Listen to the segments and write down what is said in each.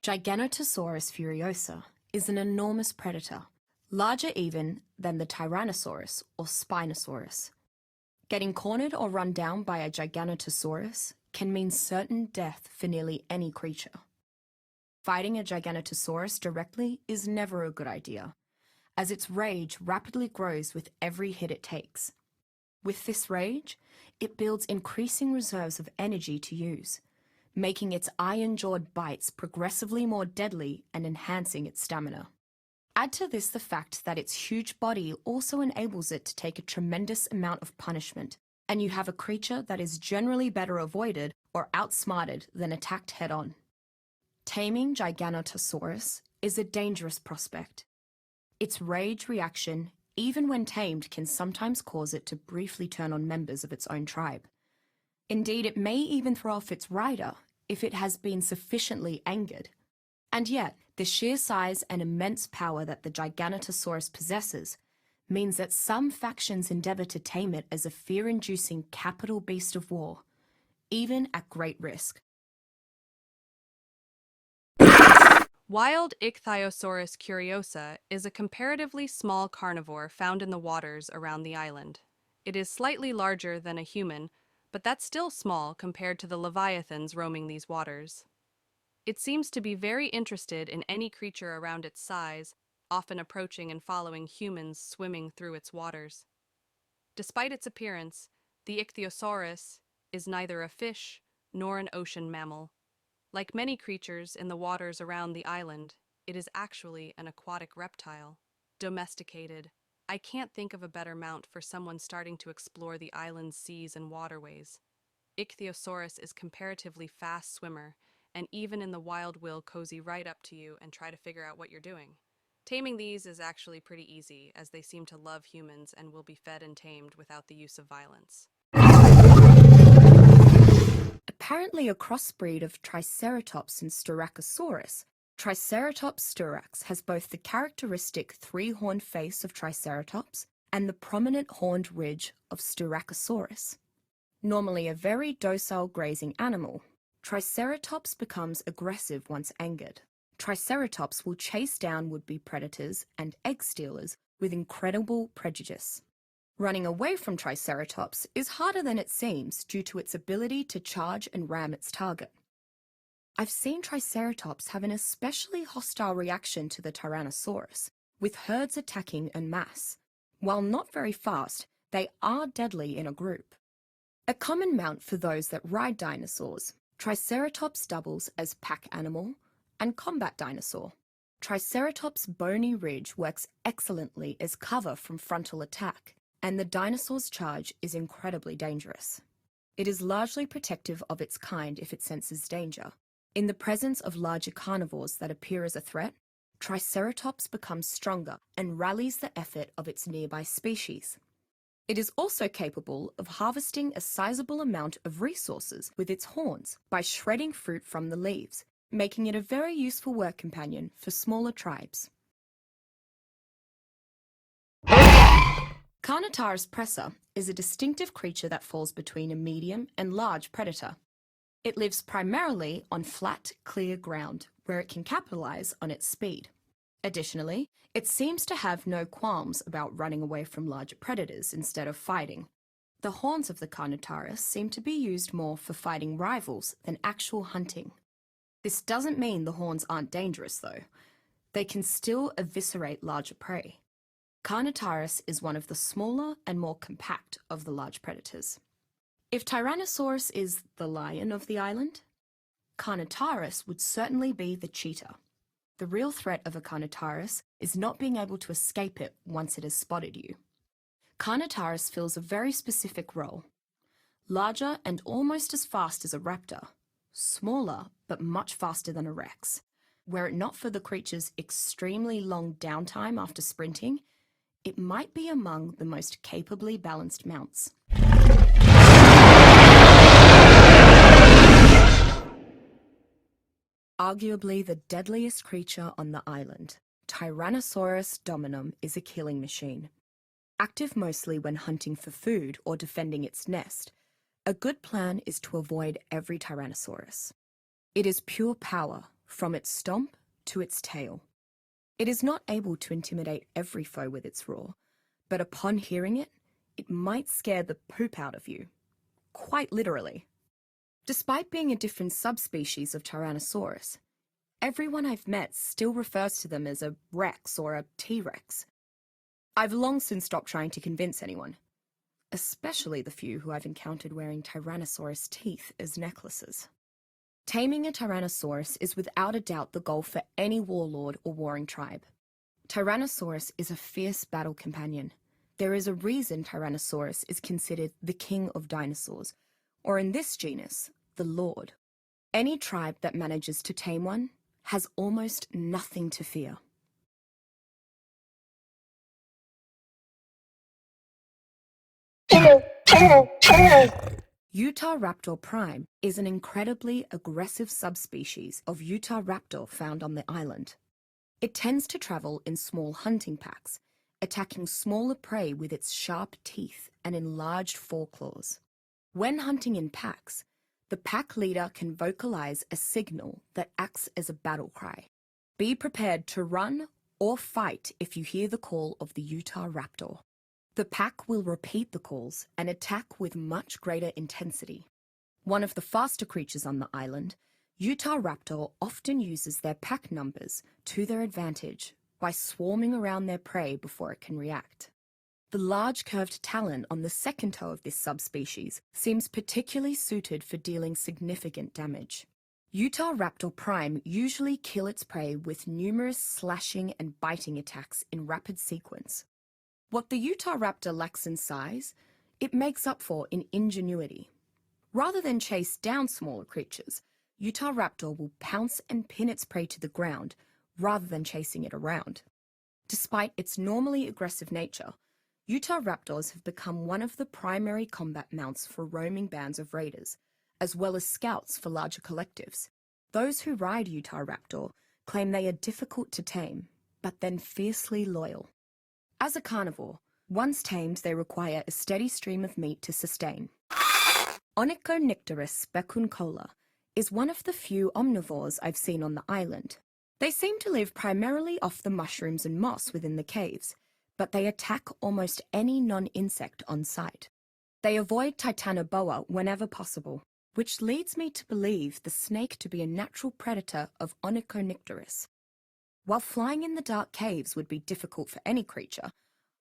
Giganotosaurus furiosa is an enormous predator, larger even than the Tyrannosaurus or Spinosaurus. Getting cornered or run down by a Giganotosaurus can mean certain death for nearly any creature. Fighting a Giganotosaurus directly is never a good idea, as its rage rapidly grows with every hit it takes. With this rage, it builds increasing reserves of energy to use, making its iron-jawed bites progressively more deadly and enhancing its stamina. Add to this the fact that its huge body also enables it to take a tremendous amount of punishment, and you have a creature that is generally better avoided or outsmarted than attacked head-on. Taming Giganotosaurus is a dangerous prospect. Its rage reaction, even when tamed, can sometimes cause it to briefly turn on members of its own tribe. Indeed, it may even throw off its rider if it has been sufficiently angered. And yet, the sheer size and immense power that the Giganotosaurus possesses means that some factions endeavor to tame it as a fear-inducing capital beast of war, even at great risk. Wild Ichthyosaurus curiosa is a comparatively small carnivore found in the waters around the island. It is slightly larger than a human, but that's still small compared to the leviathans roaming these waters. It seems to be very interested in any creature around its size, often approaching and following humans swimming through its waters. Despite its appearance, the Ichthyosaurus is neither a fish nor an ocean mammal. Like many creatures in the waters around the island, it is actually an aquatic reptile. Domesticated. I can't think of a better mount for someone starting to explore the island's seas and waterways. Ichthyosaurus is comparatively fast swimmer, and even in the wild will cozy right up to you and try to figure out what you're doing. Taming these is actually pretty easy, as they seem to love humans and will be fed and tamed without the use of violence. Apparently a crossbreed of Triceratops and Styracosaurus, Triceratops styrax has both the characteristic three-horned face of Triceratops and the prominent horned ridge of Styracosaurus. Normally a very docile grazing animal, Triceratops becomes aggressive once angered. Triceratops will chase down would-be predators and egg stealers with incredible prejudice. Running away from Triceratops is harder than it seems due to its ability to charge and ram its target. I've seen Triceratops have an especially hostile reaction to the Tyrannosaurus, with herds attacking en masse. While not very fast, they are deadly in a group. A common mount for those that ride dinosaurs, Triceratops doubles as pack animal and combat dinosaur. Triceratops' bony ridge works excellently as cover from frontal attack, and the dinosaur's charge is incredibly dangerous. It is largely protective of its kind if it senses danger. In the presence of larger carnivores that appear as a threat, Triceratops becomes stronger and rallies the effort of its nearby species. It is also capable of harvesting a sizable amount of resources with its horns by shredding fruit from the leaves, making it a very useful work companion for smaller tribes. Carnotaurus presa is a distinctive creature that falls between a medium and large predator. It lives primarily on flat, clear ground, where it can capitalize on its speed. Additionally, it seems to have no qualms about running away from larger predators instead of fighting. The horns of the Carnotaurus seem to be used more for fighting rivals than actual hunting. This doesn't mean the horns aren't dangerous, though. They can still eviscerate larger prey. Carnotaurus is one of the smaller and more compact of the large predators. If Tyrannosaurus is the lion of the island, Carnotaurus would certainly be the cheetah. The real threat of a Carnotaurus is not being able to escape it once it has spotted you. Carnotaurus fills a very specific role. Larger and almost as fast as a raptor, smaller but much faster than a rex. Were it not for the creature's extremely long downtime after sprinting, it might be among the most capably balanced mounts. Arguably the deadliest creature on the island, Tyrannosaurus dominum is a killing machine. Active mostly when hunting for food or defending its nest, a good plan is to avoid every Tyrannosaurus. It is pure power, from its stomp to its tail. It is not able to intimidate every foe with its roar, but upon hearing it, it might scare the poop out of you. Quite literally. Despite being a different subspecies of Tyrannosaurus, everyone I've met still refers to them as a Rex or a T-Rex. I've long since stopped trying to convince anyone, especially the few who I've encountered wearing Tyrannosaurus teeth as necklaces. Taming a Tyrannosaurus is without a doubt the goal for any warlord or warring tribe. Tyrannosaurus is a fierce battle companion. There is a reason Tyrannosaurus is considered the king of dinosaurs, or in this genus, the lord. Any tribe that manages to tame one has almost nothing to fear. Utahraptor prime is an incredibly aggressive subspecies of Utahraptor found on the island. It tends to travel in small hunting packs, attacking smaller prey with its sharp teeth and enlarged foreclaws. When hunting in packs, the pack leader can vocalize a signal that acts as a battle cry. Be prepared to run or fight if you hear the call of the Utahraptor. The pack will repeat the calls and attack with much greater intensity. One of the faster creatures on the island, Utahraptor often uses their pack numbers to their advantage by swarming around their prey before it can react. The large curved talon on the second toe of this subspecies seems particularly suited for dealing significant damage. Utahraptor prime usually kill its prey with numerous slashing and biting attacks in rapid sequence. What the Utahraptor lacks in size, it makes up for in ingenuity. Rather than chase down smaller creatures, Utahraptor will pounce and pin its prey to the ground rather than chasing it around. Despite its normally aggressive nature, Utahraptors have become one of the primary combat mounts for roaming bands of raiders, as well as scouts for larger collectives. Those who ride Utahraptor claim they are difficult to tame, but then fiercely loyal. As a carnivore, once tamed they require a steady stream of meat to sustain. Onychonycterus specuncola is one of the few omnivores I've seen on the island. They seem to live primarily off the mushrooms and moss within the caves, but they attack almost any non-insect on sight. They avoid Titanoboa whenever possible, which leads me to believe the snake to be a natural predator of Onychonycterus. While flying in the dark caves would be difficult for any creature,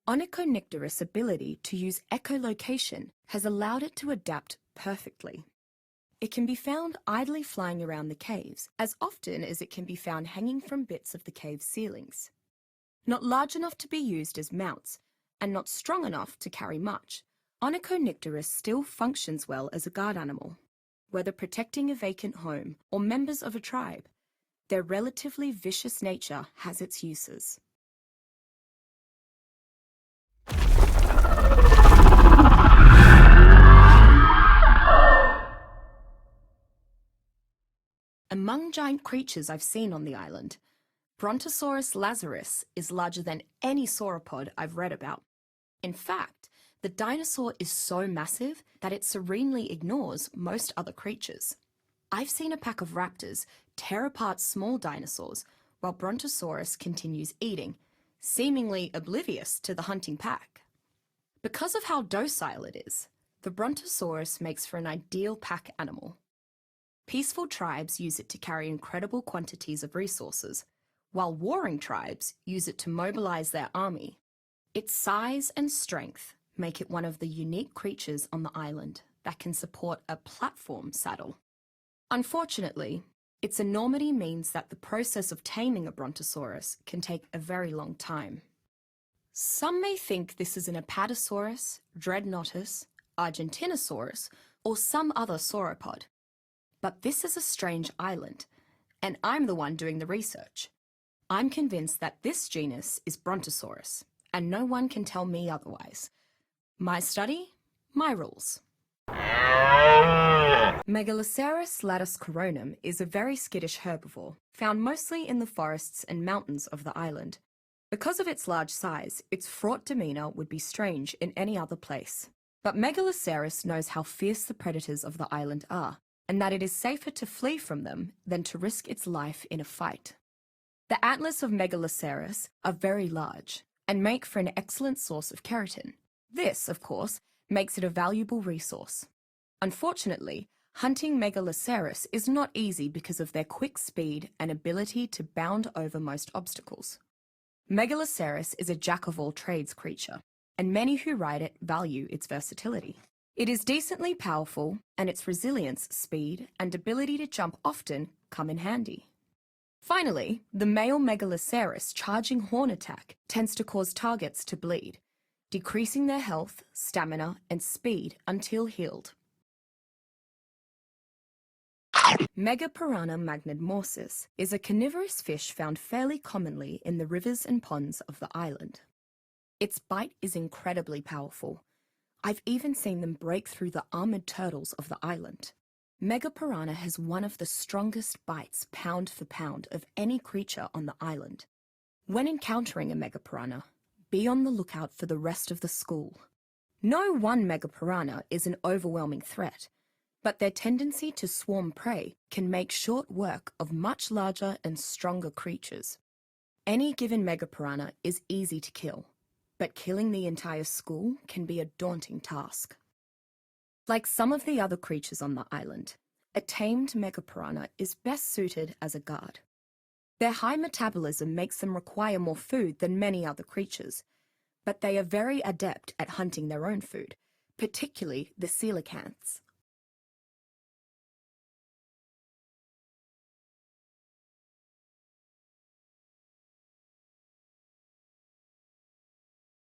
Onychonycterus' ability to use echolocation has allowed it to adapt perfectly. It can be found idly flying around the caves, as often as it can be found hanging from bits of the cave ceilings. Not large enough to be used as mounts, and not strong enough to carry much, Onychonycterus still functions well as a guard animal. Whether protecting a vacant home or members of a tribe, their relatively vicious nature has its uses. Among giant creatures I've seen on the island, Brontosaurus lazarus is larger than any sauropod I've read about. In fact, the dinosaur is so massive that it serenely ignores most other creatures. I've seen a pack of raptors tear apart small dinosaurs while Brontosaurus continues eating, seemingly oblivious to the hunting pack. Because of how docile it is, the Brontosaurus makes for an ideal pack animal. Peaceful tribes use it to carry incredible quantities of resources, while warring tribes use it to mobilize their army. Its size and strength make it one of the unique creatures on the island that can support a platform saddle. Unfortunately, its enormity means that the process of taming a Brontosaurus can take a very long time. Some may think this is an Apatosaurus, Dreadnoughtus, Argentinosaurus, or some other sauropod. But this is a strange island, and I'm the one doing the research. I'm convinced that this genus is Brontosaurus, and no one can tell me otherwise. My study, my rules. Megaloceros lattuscoronum is a very skittish herbivore, found mostly in the forests and mountains of the island. Because of its large size, its fraught demeanor would be strange in any other place. But Megaloceros knows how fierce the predators of the island are, and that it is safer to flee from them than to risk its life in a fight. The antlers of Megaloceros are very large and make for an excellent source of keratin. This, of course, makes it a valuable resource. Unfortunately, hunting Megaloceros is not easy because of their quick speed and ability to bound over most obstacles. Megaloceros is a jack-of-all-trades creature, and many who ride it value its versatility. It is decently powerful, and its resilience, speed, and ability to jump often come in handy. Finally, the male Megaloceros charging horn attack tends to cause targets to bleed, decreasing their health, stamina, and speed until healed. Megapiranha magnetmorsis is a carnivorous fish found fairly commonly in the rivers and ponds of the island. Its bite is incredibly powerful. I've even seen them break through the armored turtles of the island. Megapiranha has one of the strongest bites pound for pound of any creature on the island. When encountering a megapiranha, be on the lookout for the rest of the school. No one megapiranha is an overwhelming threat, but their tendency to swarm prey can make short work of much larger and stronger creatures. Any given megapiranha is easy to kill, but killing the entire school can be a daunting task. Like some of the other creatures on the island, a tamed megapiranha is best suited as a guard. Their high metabolism makes them require more food than many other creatures, but they are very adept at hunting their own food, particularly the coelacanths.